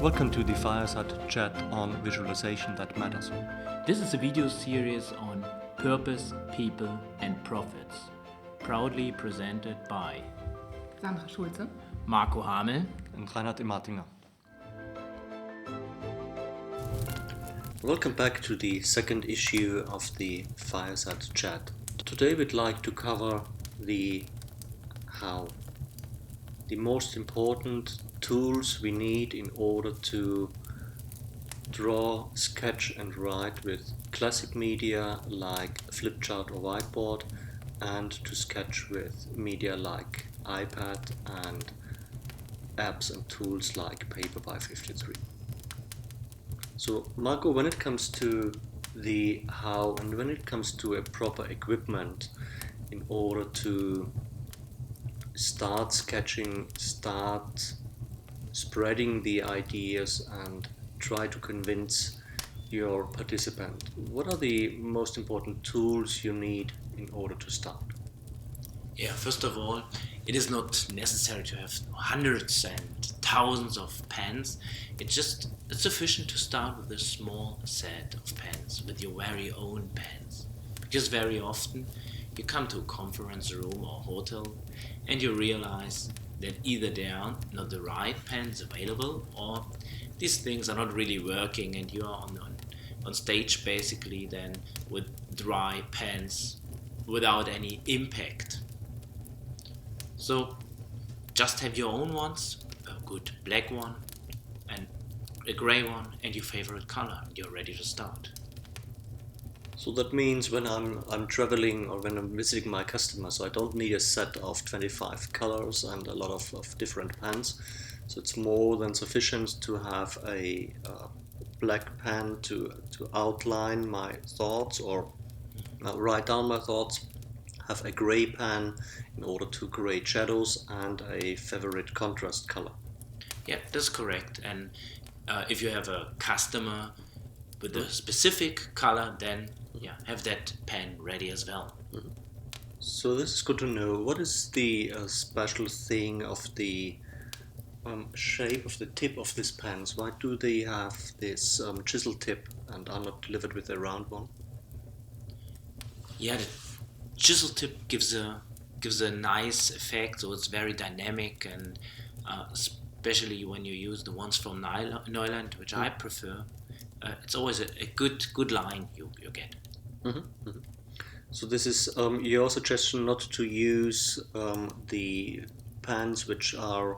Welcome to the Fireside Chat on Visualization That Matters. This is a video series on purpose, people and profits, proudly presented by Sandra Schulze, Marko Hamel and Reinhard Ematinger. Welcome back to the second issue of the Fireside Chat. Today we'd like to cover the how. The most important tools we need in order to draw, sketch and write with classic media like flipchart or whiteboard, and to sketch with media like iPad and apps and tools like Paper by 53. So Marko, when it comes to the how and when it comes to a proper equipment in order to start sketching, start spreading the ideas and try to convince your participant, what are the most important tools you need in order to start? Yeah, first of all, it is not necessary to have hundreds and thousands of pens. It's sufficient to start with a small set of pens, with your very own pens. Because very often you come to a conference room or hotel and you realize that either there are not the right pens available or these things are not really working and you are on stage basically then with dry pens without any impact. So just have your own ones, a good black one and a gray one and your favorite color, and you're ready to start. So that means when I'm traveling or when I'm visiting my customers, I don't need a set of 25 colors and a lot of different pens. So it's more than sufficient to have a black pen to outline my thoughts or write down my thoughts, have a gray pen in order to create shadows, and a favorite contrast color. Yeah, that's correct. And if you have a customer with a specific color, then have that pen ready as well. Mm-hmm. So this is good to know. What is the special thing of the shape of the tip of these pens? Why do they have this chisel tip and are not delivered with a round one? Yeah, the chisel tip gives a nice effect, so it's very dynamic, and especially when you use the ones from Neuland, which I prefer, it's always a good line you get. Mm-hmm. Mm-hmm. So this is your suggestion not to use the pens which are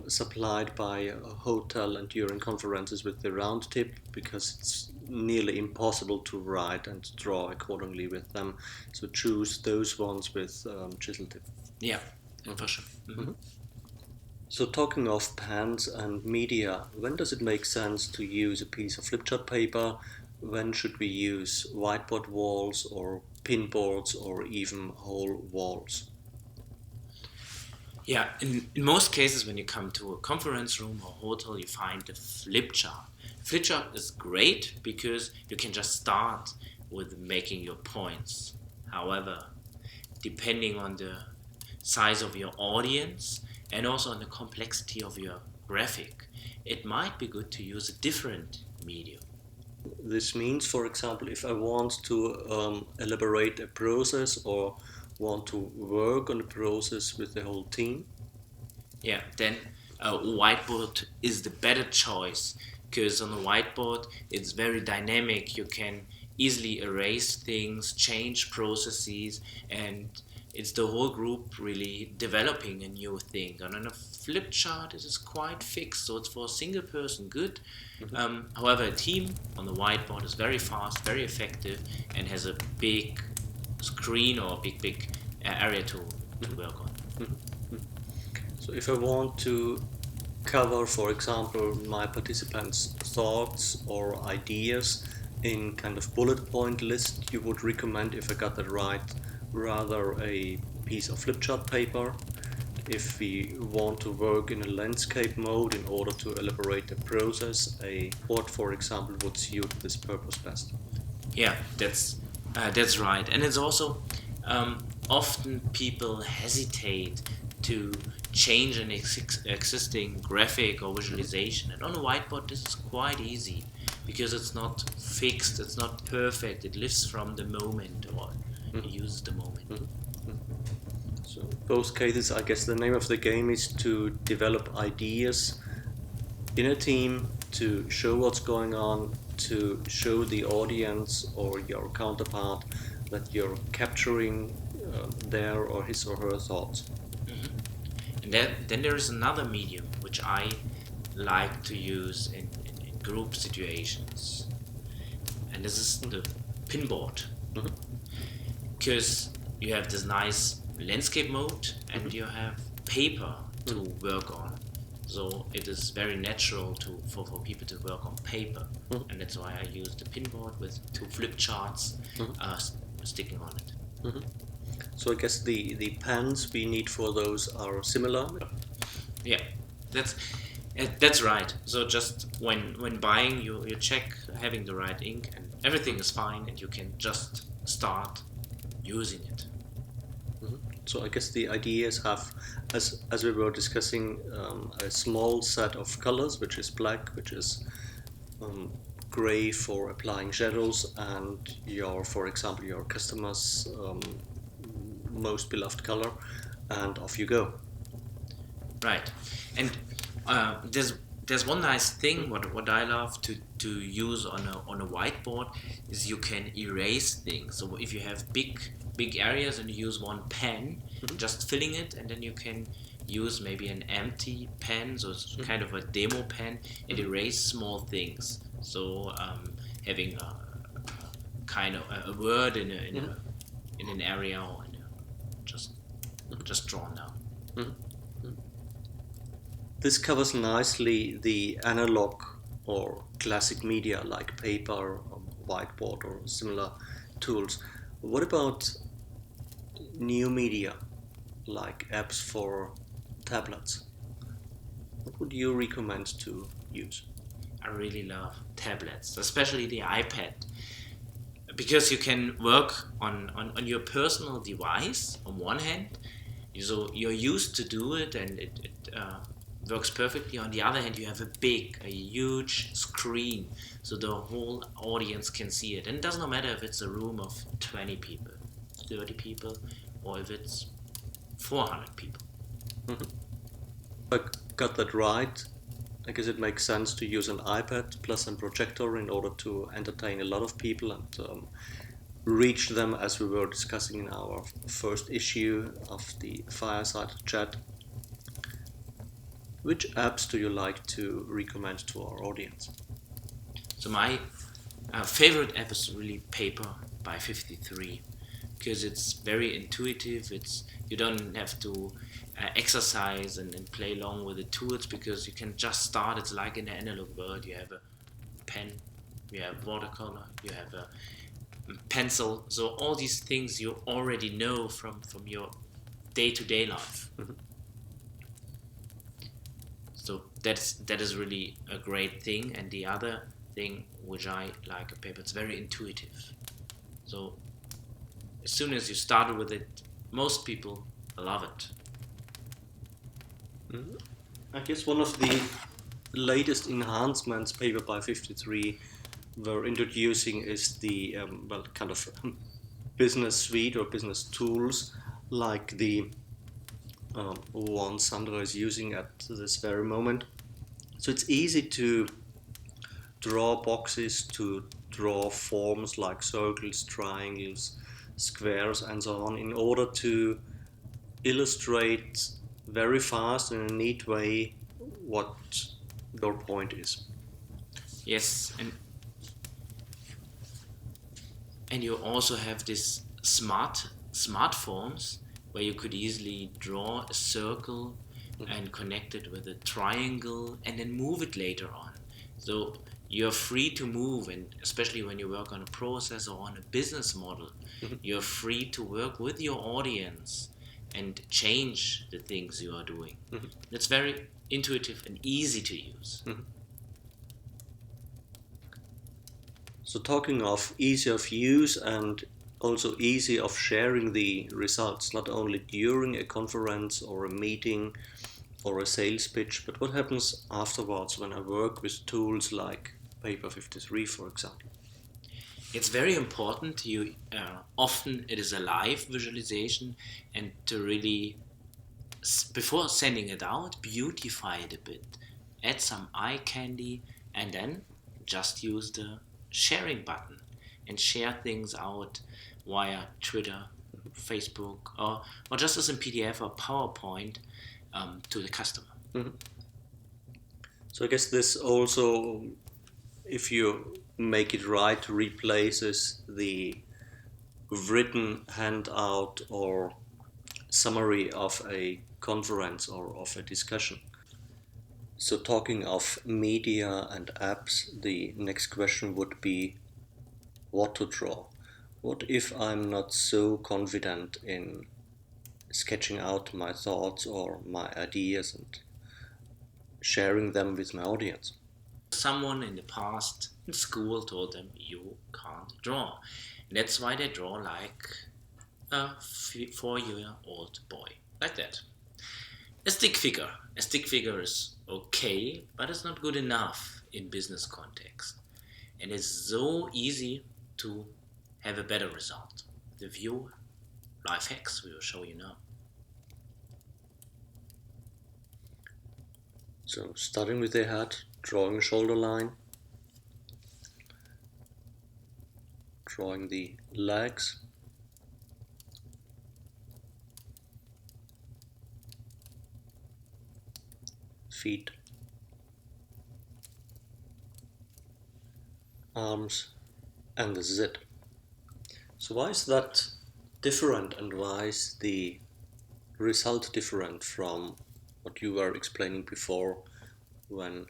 supplied by a hotel and during conferences with the round tip, because it's nearly impossible to write and draw accordingly with them. So choose those ones with chisel tip. Yeah, for sure. Mm-hmm. Mm-hmm. So talking of pens and media, when does it make sense to use a piece of flipchart paper? When should we use whiteboard walls or pin boards or even whole walls? Yeah, in most cases when you come to a conference room or hotel, you find the flipchart. Flipchart is great because you can just start with making your points. However, depending on the size of your audience and also on the complexity of your graphic, it might be good to use a different medium. This means, for example, if I want to elaborate a process or want to work on the process with the whole team, then a whiteboard is the better choice, because on the whiteboard it's very dynamic. You can easily erase things, change processes, and it's the whole group really developing a new thing. And on a flip chart, it is quite fixed, so it's for a single person good. Mm-hmm. However, a team on the whiteboard is very fast, very effective, and has a big screen or big area to work on. Mm-hmm. So if I want to cover, for example, my participants' thoughts or ideas in kind of bullet point list, you would recommend, if I got that right, rather a piece of flipchart paper. If we want to work in a landscape mode in order to elaborate the process, a board, for example, would suit this purpose best. Yeah, that's right. And it's also often people hesitate to change an existing graphic or visualization. And on a whiteboard this is quite easy because it's not fixed, it's not perfect, it lives from the moment or uses the moment. So in both cases, I guess the name of the game is to develop ideas in a team, to show what's going on, to show the audience or your counterpart that you're capturing their or his or her thoughts. And then there is another medium which I like to use in group situations, and this is the pinboard. Because you have this nice landscape mode and you have paper to work on, so it is very natural for people to work on paper, and that's why I use the pinboard with 2 flip charts sticking on it. So I guess the pens we need for those are similar. Yeah, that's right. So just when buying, you check having the right ink and everything is fine, and you can just start using it. So I guess the ideas have, as we were discussing, a small set of colors, which is black, which is gray for applying shadows, and for example, your customer's most beloved color, and off you go. Right, and there's one nice thing what I love to use on a whiteboard is you can erase things. So if you have big areas and you use one pen, just filling it, and then you can use maybe an empty pen, so it's kind of a demo pen, and erase small things. So having a kind of a word in an area or just drawn down. This covers nicely the analog or classic media like paper, or whiteboard, or similar tools. What about new media like apps for tablets? What would you recommend to use? I really love tablets, especially the iPad, because you can work on your personal device on one hand, so you're used to do it and it works perfectly. On the other hand, you have a huge screen, so the whole audience can see it, and it does not matter if it's a room of 20 people, 30 people, or if it's 400 people. I got that right. I guess it makes sense to use an iPad plus a projector in order to entertain a lot of people and reach them, as we were discussing in our first issue of the Fireside Chat. Which apps do you like to recommend to our audience? So my favorite app is really Paper by 53, because it's very intuitive. You don't have to exercise and play along with the tools, because you can just start. It's like in the analog world. You have a pen, you have watercolor, you have a pencil. So all these things you already know from your day-to-day life. So that is really a great thing. And the other thing which I like a paper, it's very intuitive. So as soon as you started with it, most people love it. I guess one of the latest enhancements Paper by 53 were introducing is the kind of business suite or business tools, like the one Sandra is using at this very moment. So it's easy to draw boxes, to draw forms like circles, triangles, squares, and so on, in order to illustrate very fast in a neat way what your point is. Yes, and you also have this smart forms where you could easily draw a circle and connect it with a triangle and then move it later on. So you're free to move, and especially when you work on a process or on a business model, you're free to work with your audience and change the things you are doing. It's very intuitive and easy to use. So talking of ease of use and also easy of sharing the results, not only during a conference or a meeting or a sales pitch, but what happens afterwards when I work with tools like Paper 53, for example. It's very important. You often it is a live visualization, and to really before sending it out, beautify it a bit, add some eye candy, and then just use the sharing button and share things out via Twitter, Facebook, or just as a PDF or PowerPoint to the customer. Mm-hmm. So I guess this also, if you make it right, replaces the written handout or summary of a conference or of a discussion. So talking of media and apps, the next question would be what to draw. What if I'm not so confident in sketching out my thoughts or my ideas and sharing them with my audience? Someone in the past in school told them you can't draw. And that's why they draw like a 4-year-old boy, like that. A stick figure. A stick figure is okay, but it's not good enough in business context. And it's so easy to have a better result. The few life hacks we will show you now. So starting with the head, drawing a shoulder line, drawing the legs, feet, arms, and this is it. So why is that different, and why is the result different from what you were explaining before when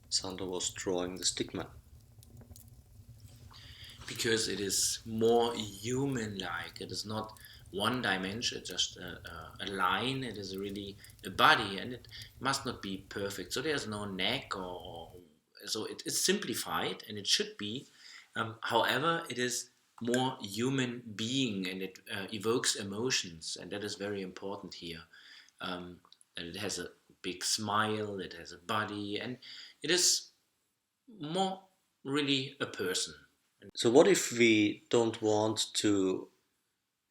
Sandra was drawing the stickman? Because it is more human-like. It is not one dimension, just a line. It is really a body, and it must not be perfect. So there's no neck, or so it's simplified, and it should be. However, it is more human being, and it evokes emotions, and that is very important here. And it has a big smile, it has a body, and it is more really a person. So what if we don't want to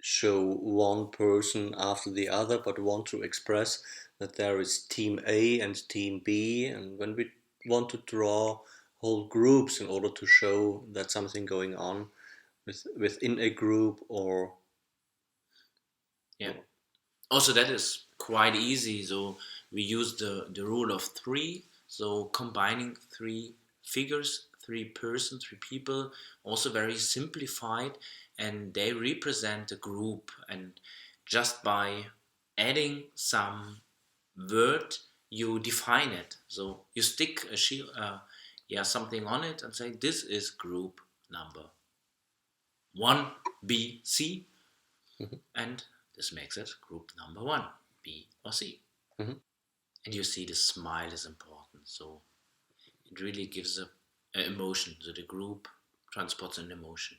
show one person after the other, but want to express that there is team A and team B, and when we want to draw whole groups in order to show that something going on within a group, or Yeah. Also, that is quite easy. So we use the rule of three. So combining three figures, three persons, three people, also very simplified, and they represent a group. And just by adding some word, you define it. So you stick a something on it and say this is group number 1, B, C, and this makes it group number 1, B or C. Mhm. And you see the smile is important. So it really gives a emotion. So the group transports an emotion.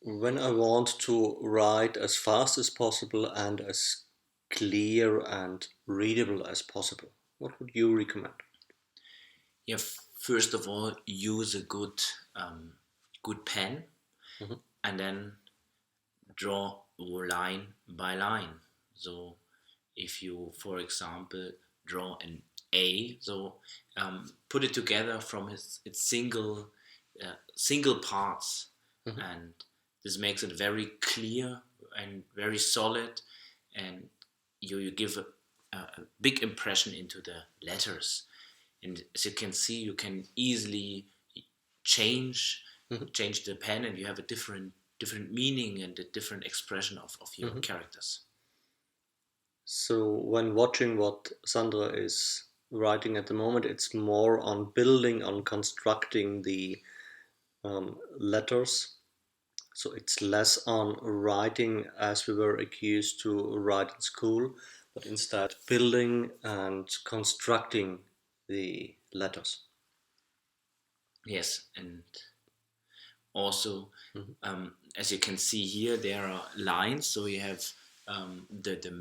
when I want to write as fast as possible and as clear and readable as possible, what would you recommend? Yeah, first of all, use a good pen, Mhm. and then draw line by line. So if you, for example, draw an A, so put it together from its single parts, Mhm. and this makes it very clear and very solid, and you give a big impression into the letters. And as you can see, you can easily change Mhm. change the pen, and you have a different meaning and a different expression of your characters. So when watching what Sandra is writing at the moment, it's more on building, on constructing the letters. So it's less on writing as we were accused to write in school, but instead building and constructing the letters. Yes, and Also, as you can see here, there are lines. So you have the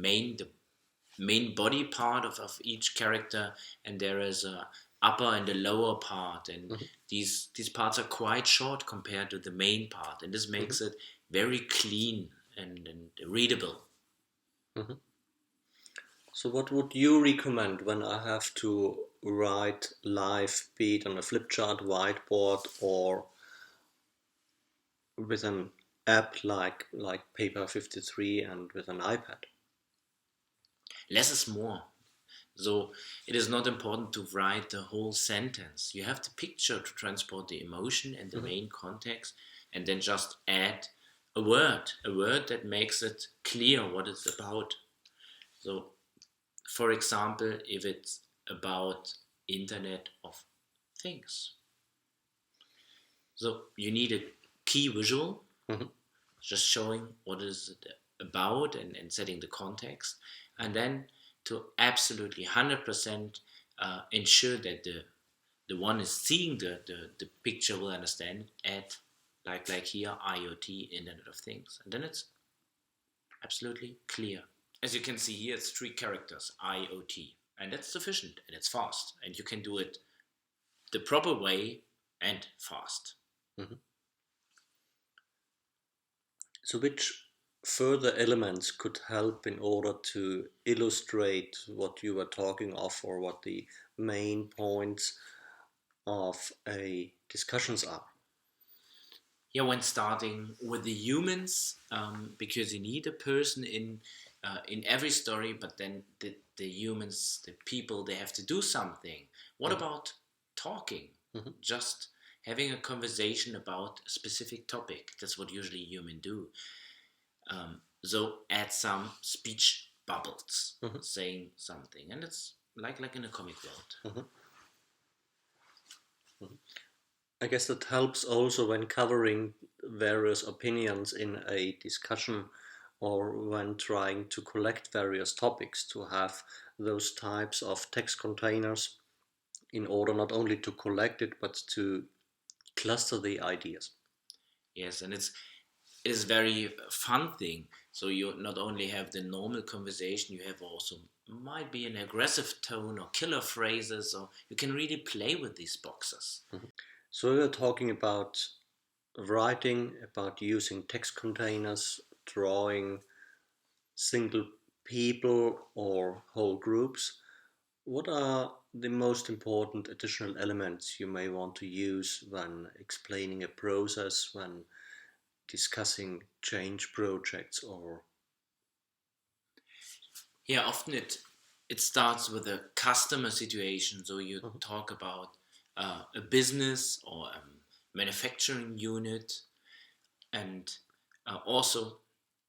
main body part of each character, and there is a upper and a lower part, and these parts are quite short compared to the main part, and this makes it very clean and readable. So what would you recommend when I have to write live, be it on a flip chart, whiteboard, or with an app like Paper 53 and with an iPad? Less is more. So it is not important to write the whole sentence. You have the picture to transport the emotion and the main context, and then just add a word that makes it clear what it's about. So, for example, if it's about Internet of Things, so you need a key visual, just showing what is it about and setting the context, and then to absolutely 100% ensure that the one is seeing the picture will understand it, add like here IoT, Internet of Things, and then it's absolutely clear. As you can see here, it's 3 characters, IoT, and that's sufficient and it's fast, and you can do it the proper way and fast. So which further elements could help in order to illustrate what you were talking of, or what the main points of a discussions are? Yeah, when starting with the humans, because you need a person in every story, but then the humans, the people, they have to do something. What about talking? Just having a conversation about a specific topic. That's what usually humans do. So add some speech bubbles, saying something, and it's like in a comic world. I guess that helps also when covering various opinions in a discussion, or when trying to collect various topics, to have those types of text containers in order not only to collect it but to cluster the ideas. Yes, and it is very fun thing. So you not only have the normal conversation, you have also might be an aggressive tone or killer phrases, or you can really play with these boxes. So we're talking about writing, about using text containers, drawing single people or whole groups. What are the most important additional elements you may want to use when explaining a process, when discussing change projects, or Yeah, often it starts with a customer situation. So you talk about a business or a manufacturing unit, and also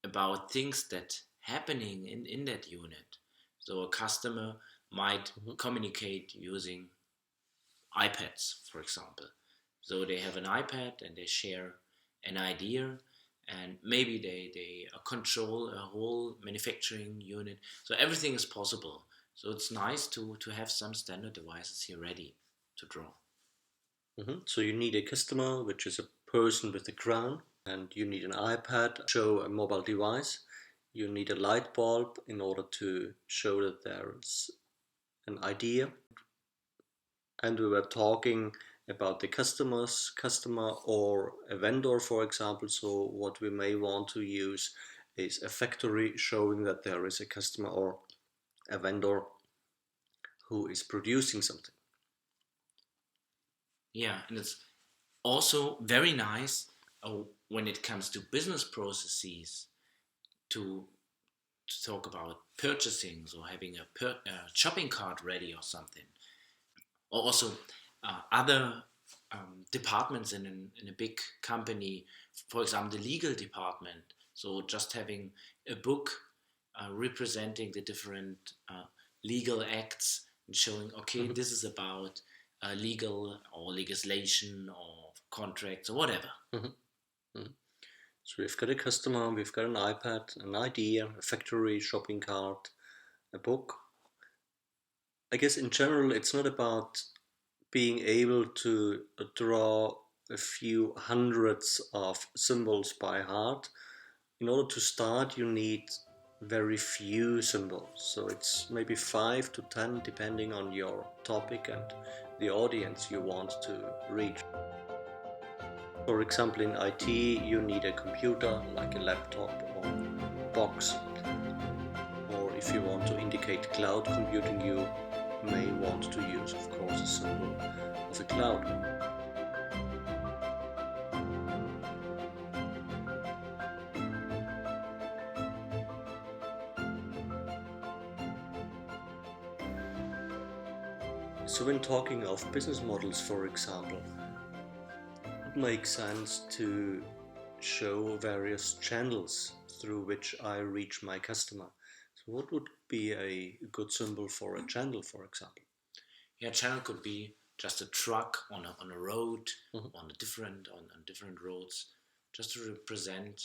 about things that happening in that unit. So a customer might communicate using iPads, for example. So they have an iPad and they share an idea, and maybe they control a whole manufacturing unit. So everything is possible. So it's nice to have some standard devices here ready to draw. So you need a customer, which is a person with a crown, and you need an iPad, show a mobile device. You need a light bulb in order to show that there's an idea. And we were talking about the customer or a vendor, for example. So what we may want to use is a factory showing that there is a customer or a vendor who is producing something. Yeah, and it's also very nice when it comes to business processes to talk about purchasing, so having a shopping cart ready or something. Or also other departments in a big company, for example, the legal department. So just having a book representing the different legal acts and showing, okay, this is about legal or legislation or contracts or whatever. So we've got a customer, we've got an iPad, an idea, a factory, shopping cart, a book. I guess in general it's not about being able to draw a few hundreds of symbols by heart. In order to start, you need very few symbols, so it's maybe 5 to 10 depending on your topic and the audience you want to reach. For example, in IT you need a computer like a laptop or box, or if you want to indicate cloud computing you may want to use, of course, a symbol of a cloud. So when talking of business models, for example, it makes sense to show various channels through which I reach my customer. So what would be a good symbol for a channel, for example? Yeah, channel could be just a truck on a road, on different roads, just to represent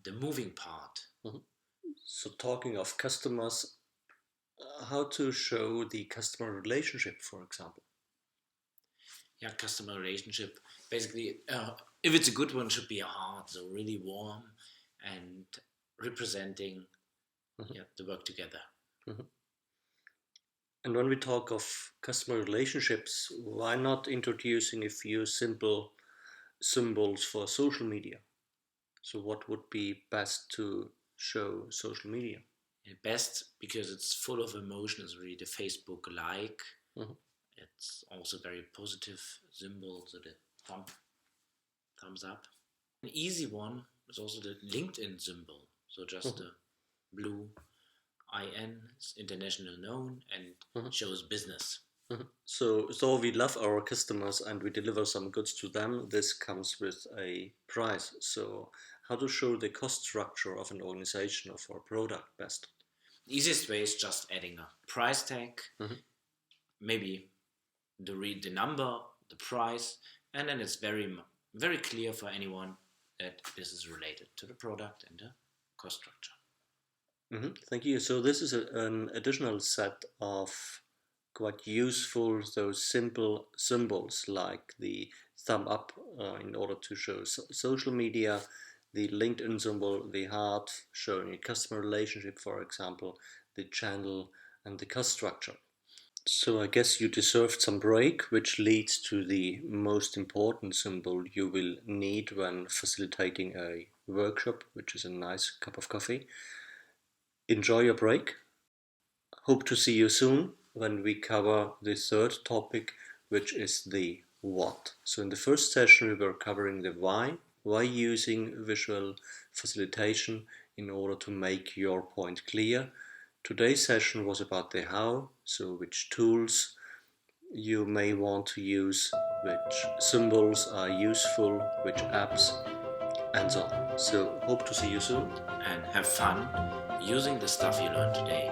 the moving part. So talking of customers, how to show the customer relationship, for example? Yeah, customer relationship. Basically, if it's a good one, should be a heart, so really warm and representing the work together. And when we talk of customer relationships, why not introducing a few simple symbols for social media? So what would be best to show social media? Best, because it's full of emotion, is really the Facebook like. It's also very positive symbol, so the thumbs up. An easy one is also the LinkedIn symbol, so just the blue IN is international known and shows business. So we love our customers and we deliver some goods to them. This comes with a price. So how to show the cost structure of an organization or for a product best? The easiest way is just adding a price tag, maybe the number, the price, and then it's very, very clear for anyone that this is related to the product and the cost structure. Thank you. So this is an additional set of quite useful, those simple symbols like the thumb up in order to show social media, the LinkedIn symbol, the heart showing a customer relationship, for example, the channel and the cost structure. So I guess you deserved some break, which leads to the most important symbol you will need when facilitating a workshop, which is a nice cup of coffee. Enjoy your break. Hope to see you soon when we cover the third topic, which is the what. So in the first session we were covering the why using visual facilitation in order to make your point clear. Today's session was about the how, so which tools you may want to use, which symbols are useful, which apps, and so on. So hope to see you soon. And have fun using the stuff you learned today.